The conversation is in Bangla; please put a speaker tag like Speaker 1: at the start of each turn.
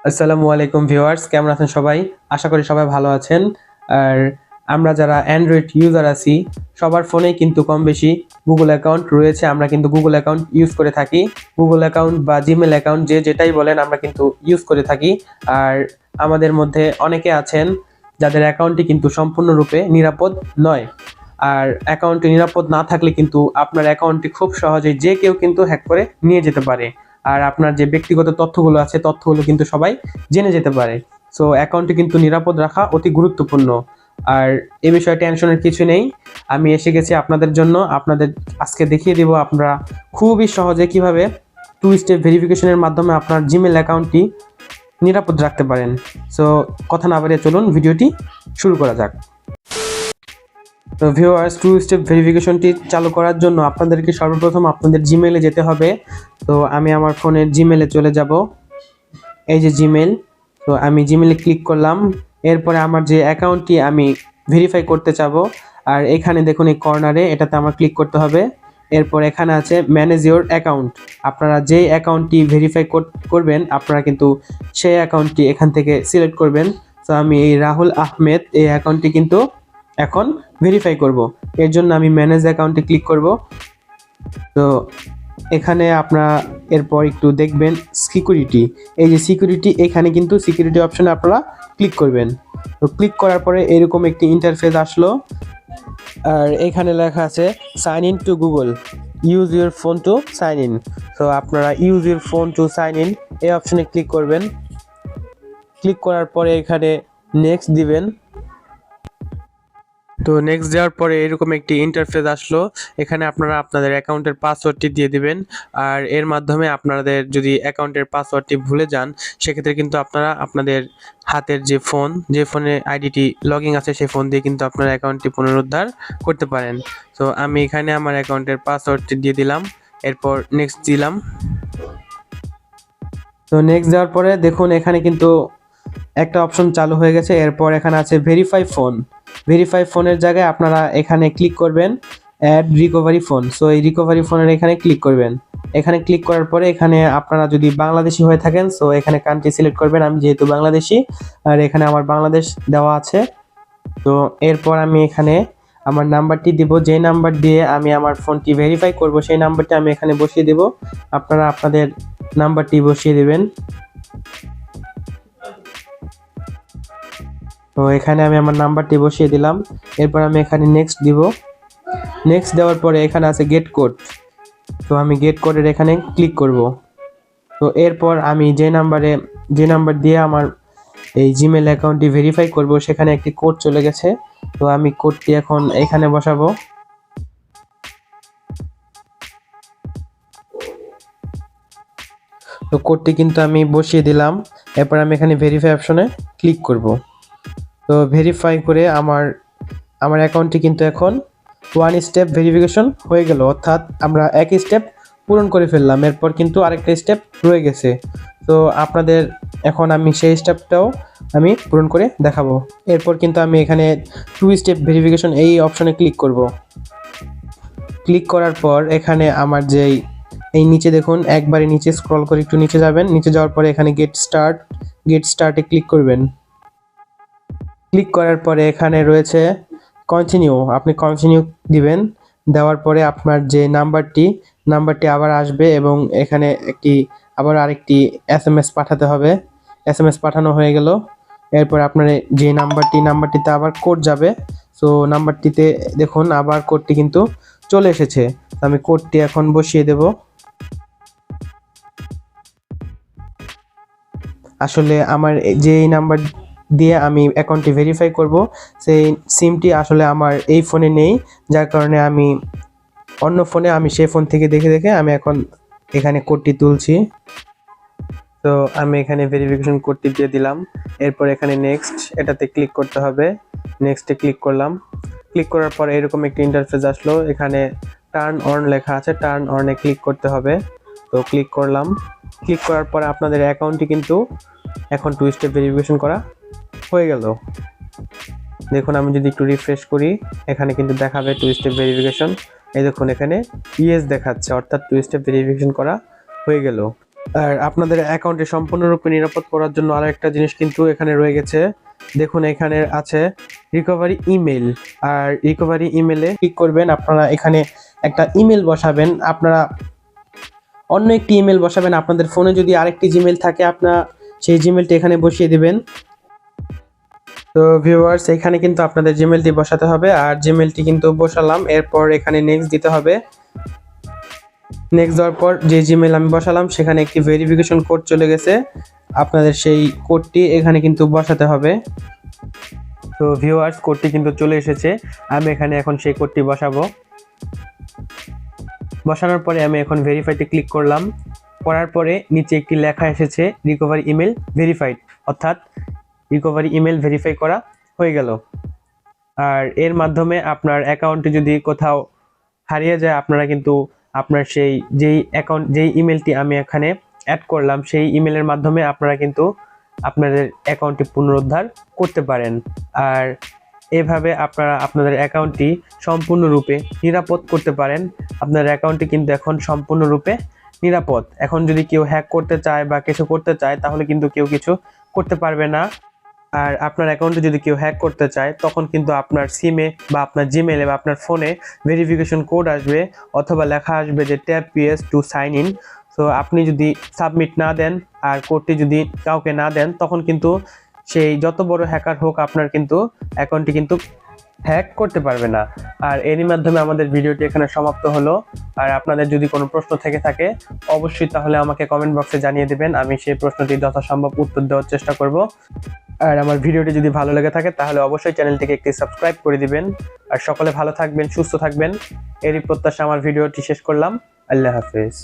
Speaker 1: আসসালামু আলাইকুম ভিউয়ার্স, কেমন আছেন সবাই? আশা করি সবাই ভালো আছেন। আর আমরা যারা অ্যান্ড্রয়েড ইউজার আছি সবার ফোনেই কিন্তু কম বেশি গুগল অ্যাকাউন্ট রয়েছে। আমরা কিন্তু গুগল অ্যাকাউন্ট ইউজ করে থাকি। গুগল অ্যাকাউন্ট বা জিমেল অ্যাকাউন্ট যে যেটাই বলেন আমরা কিন্তু ইউজ করে থাকি। আর আমাদের মধ্যে অনেকে আছেন যাদের অ্যাকাউন্টটি কিন্তু সম্পূর্ণরূপে নিরাপদ নয়। আর অ্যাকাউন্টটি নিরাপদ না থাকলে কিন্তু আপনার অ্যাকাউন্টটি খুব সহজেই যে কেউ কিন্তু হ্যাক করে নিয়ে যেতে পারে। আর আপনার যে ব্যক্তিগত তথ্যগুলো আছে তথ্যগুলো কিন্তু সবাই জেনে যেতে পারে। সো অ্যাকাউন্টটি কিন্তু নিরাপদ রাখা অতি গুরুত্বপূর্ণ। আর এ বিষয়ে টেনশনের কিছু নেই। আমি এসে গেছি আপনাদের জন্য। আপনাদের আজকে দেখিয়ে দিব আপনারা খুবই সহজে কিভাবে 2 স্টেপ ভেরিফিকেশনের মাধ্যমে আপনার জিমেল অ্যাকাউন্টটি নিরাপদ রাখতে পারেন। সো কথা না বাড়িয়ে চলুন ভিডিওটি শুরু করা যাক। তো ভিউয়ার্স, 2 স্টেপ ভেরিফিকেশনটি চালু করার জন্য আপনাদেরকে সর্বপ্রথম আপনাদের জিমেলে যেতে হবে। তো আমি আমার ফোনের জিমেলে চলে যাব। এই যে জিমেল, তো আমি জিমেলে ক্লিক করলাম। এরপরে আমার যে অ্যাকাউন্টটি আমি ভেরিফাই করতে চাবো, আর এখানে দেখুন এই কর্নারে এটাতে আমার ক্লিক করতে হবে। এরপর এখানে আছে ম্যানেজ ইওর অ্যাকাউন্ট। আপনারা যেই অ্যাকাউন্টটি ভেরিফাই করবেন আপনারা কিন্তু সেই অ্যাকাউন্টটি এখান থেকে সিলেক্ট করবেন। তো আমি এই রাহুল আহমেদ এই অ্যাকাউন্টটি কিন্তু এখন ভেরিফাই করব। এর জন্য আমি ম্যানেজ অ্যাকাউন্টে ক্লিক করব। তো এখানে আপনারা এরপর একটু দেখবেন সিকিউরিটি, এই যে সিকিউরিটি, এখানে কিন্তু সিকিউরিটি অপশনে আপনারা ক্লিক করবেন। তো ক্লিক করার পরে এরকম একটি ইন্টারফেস আসলো। আর এখানে লেখা আছে sign in to Google, use your phone to sign in. তো আপনারা use your phone to sign in এই অপশনে ক্লিক করবেন। ক্লিক করার পরে এখানে নেক্সট দিবেন। তো নেক্সট দেওয়ার পরে এরকম একটি ইন্টারফেস আসলো। এখানে আপনারা আপনাদের অ্যাকাউন্টের পাসওয়ার্ডটি দিয়ে দিবেন। আর এর মাধ্যমে আপনাদের যদি অ্যাকাউন্টের পাসওয়ার্ডটি ভুলে যান সেক্ষেত্রে কিন্তু আপনারা আপনাদের হাতের যে ফোনে আইডিটি লগইন আছে সেই ফোন দিয়ে কিন্তু আপনার অ্যাকাউন্টটি পুনরুদ্ধার করতে পারেন। তো আমি এখানে আমার অ্যাকাউন্টের পাসওয়ার্ডটি দিয়ে দিলাম। এরপর নেক্সট দিলাম। তো নেক্সট দেওয়ার পরে দেখুন এখানে কিন্তু একটা অপশন চালু হয়ে গেছে। এরপর এখানে আছে ভেরিফাই ফোন। ভেরিফাই ফোনের জায়গায় আপনারা এখানে ক্লিক করবেন অ্যাড রিকভারি ফোন। সো এই রিকভারি ফোনের এখানে ক্লিক করবেন। এখানে ক্লিক করার পরে এখানে আপনারা যদি বাংলাদেশি হয়ে থাকেন সো এখানে কান্ট্রি সিলেক্ট করবেন। আমি যেহেতু বাংলাদেশি আর এখানে আমার বাংলাদেশ দেওয়া আছে। তো এরপর আমি এখানে আমার নাম্বারটি দিব, যে নাম্বার দিয়ে আমি আমার ফোনটি ভেরিফাই করব সেই নাম্বারটি আমি এখানে বসিয়ে দেব। আপনারা আপনাদের নাম্বারটি বসিয়ে দেবেন। তো এখানে আমি আমার নাম্বারটি বসিয়ে দিলাম। এরপর আমি এখানে নেক্সট দিব। নেক্সট দেওয়ার পরে এখানে আছে গেট কোড। তো আমি গেট কোডের এখানে ক্লিক করব। তো এরপর আমি যে নাম্বার দিয়ে আমার এই জিমেল অ্যাকাউন্টটি ভেরিফাই করব সেখানে একটি কোড চলে গেছে। তো আমি কোডটি এখন এখানে বসাবো। তো কোডটি কিন্তু আমি বসিয়ে দিলাম। এরপর আমি এখানে ভেরিফাই অপশনে ক্লিক করব। তো ভেরিফাই করে আমার অ্যাকাউন্টটি কিন্তু এখন 1 স্টেপ ভেরিফিকেশন হয়ে গেল, অর্থাৎ আমরা এক স্টেপ পূরণ করে ফেললাম। এরপর কিন্তু আরেকটা স্টেপ রয়ে গেছে। তো আপনাদের এখন আমি সেই স্টেপটাও আমি পূরণ করে দেখাবো। এরপর কিন্তু আমি এখানে 2 স্টেপ ভেরিফিকেশন এই অপশনে ক্লিক করব। ক্লিক করার পর এখানে আমার এই নিচে দেখুন, একবারে নিচে স্ক্রল করে একটু নিচে যাবেন। নিচে যাওয়ার পরে এখানে গেট স্টার্টে ক্লিক করবেন। ক্লিক করার পরে এখানে রয়েছে কন্টিনিউ, আপনি কন্টিনিউ দিবেন। দেওয়ার পরে আপনার যে নাম্বারটি আবার আসবে এবং এখানে আবার আরেকটি এসএমএস পাঠাতে হবে। এসএমএস পাঠানো হয়ে গেল। এরপর আপনার যে নাম্বারটিতে আবার কোড যাবে। সো নাম্বারটিতে দেখুন আবার কোডটি কিন্তু চলে এসেছে। আমি কোডটি এখন বসিয়ে দেব। আসলে আমার যে নাম্বার দিয়ে আমি অ্যাকাউন্টটি ভেরিফাই করব সেই সিমটি আসলে আমার এই ফোনে নেই, যার কারণে আমি অন্য ফোনে সেই ফোন থেকে দেখে আমি এখন এখানে কোডটি তুলছি। তো আমি এখানে ভেরিফিকেশন কোডটি দিয়ে দিলাম। এরপর এখানে নেক্সট এটাতে ক্লিক করতে হবে। নেক্সটে ক্লিক করলাম। ক্লিক করার পর এরকম একটি ইন্টারফেস আসলো। এখানে টার্ন অন লেখা আছে, টার্ন অনে ক্লিক করতে হবে। তো ক্লিক করলাম। ক্লিক করার পরে আপনাদের অ্যাকাউন্টটি কিন্তু এখন 2 স্টেপ ভেরিফিকেশন করা হয়ে গেল। দেখুন আমি যদি একটু রিফ্রেশ করি এখানে কিন্তু দেখাবে 2 স্টেপ ভেরিফিকেশন। এই দেখুন এখানে ইয়েস দেখাচ্ছে, অর্থাৎ 2 স্টেপ ভেরিফিকেশন করা হয়ে গেল। আর আপনাদের অ্যাকাউন্টে সম্পূর্ণরূপে নিরাপদ করার জন্য আরেকটা জিনিস কিন্তু এখানে রয়ে গেছে। দেখুন এখানে আছে রিকভারি ইমেল। আর রিকভারি ইমেলে ক্লিক করবেন, আপনারা এখানে একটা ইমেল বসাবেন, আপনারা অন্য একটি ইমেল বসাবেন। আপনাদের ফোনে যদি আরেকটি জিমেল থাকে আপনারা সেই জিমেলটি এখানে বসিয়ে দিবেন। তো ভিউয়ার্স, এখানে কিন্তু আপনাদের জিমেলটি বসাতে হবে, আর জিমেলটি কিন্তু বসালাম। এরপর এখানে নেক্সট দিতে হবে। নেক্সট দেওয়ার পর যে জিমেল আমি বসালাম সেখানে একটি ভেরিফিকেশন কোড চলে গেছে, আপনাদের সেই কোডটি এখানে কিন্তু বসাতে হবে। তো ভিউয়ার্স, কোডটি কিন্তু চলে এসেছে, আমি এখানে এখন সেই কোডটি বসাবো। বসানোর পরে আমি এখন ভেরিফাইতে ক্লিক করলাম। করার পরে নিচে একটি লেখা এসেছে রিকভারি ইমেল ভেরিফাইড, অর্থাৎ রিকভারি ইমেল ভেরিফাই করা হয়ে গেল। আর এর মাধ্যমে আপনার অ্যাকাউন্টে যদি কোথাও হারিয়ে যায়, আপনারা কিন্তু আপনার যেই ইমেলটি আমি এখানে অ্যাড করলাম সেই ইমেলের মাধ্যমে আপনারা কিন্তু আপনাদের অ্যাকাউন্টটি পুনরুদ্ধার করতে পারেন। আর এভাবে আপনারা আপনাদের অ্যাকাউন্টটি সম্পূর্ণরূপে নিরাপদ করতে পারেন। আপনার অ্যাকাউন্টটি কিন্তু এখন সম্পূর্ণরূপে নিরাপদ। এখন যদি কেউ হ্যাক করতে চায় বা কিছু করতে চায় তাহলে কিন্তু কেউ কিছু করতে পারবে না। আর আপনার অ্যাকাউন্টে যদি কেউ হ্যাক করতে চায় তখন কিন্তু আপনার সিমে বা আপনার জিমেলে বা আপনার ফোনে ভেরিফিকেশন কোড আসবে, অথবা লেখা আসবে যে tap yes to sign in. তো আপনি যদি সাবমিট না দেন আর কোডটি যদি কাউকে না দেন, তখন কিন্তু সেই যত বড় হ্যাকার হোক আপনার কিন্তু অ্যাকাউন্টটি কিন্তু হ্যাক করতে পারবে না। আর এরই মাধ্যমে আমাদের ভিডিওটি এখানে সমাপ্ত হলো। আর আপনাদের যদি কোনো প্রশ্ন থেকে থাকে অবশ্যই তাহলে আমাকে কমেন্ট বক্সে জানিয়ে দেবেন, আমি সেই প্রশ্নটি যথাসম্ভব উত্তর দেওয়ার চেষ্টা করব। আর আমার ভিডিওটি যদি ভালো লেগে থাকে তাহলে অবশ্যই চ্যানেলটিকে একটি সাবস্ক্রাইব করে দিবেন। আর সকলে ভালো থাকবেন, সুস্থ থাকবেন, এরই প্রত্যাশা আমার ভিডিওটি শেষ করলাম। আল্লাহ হাফেজ।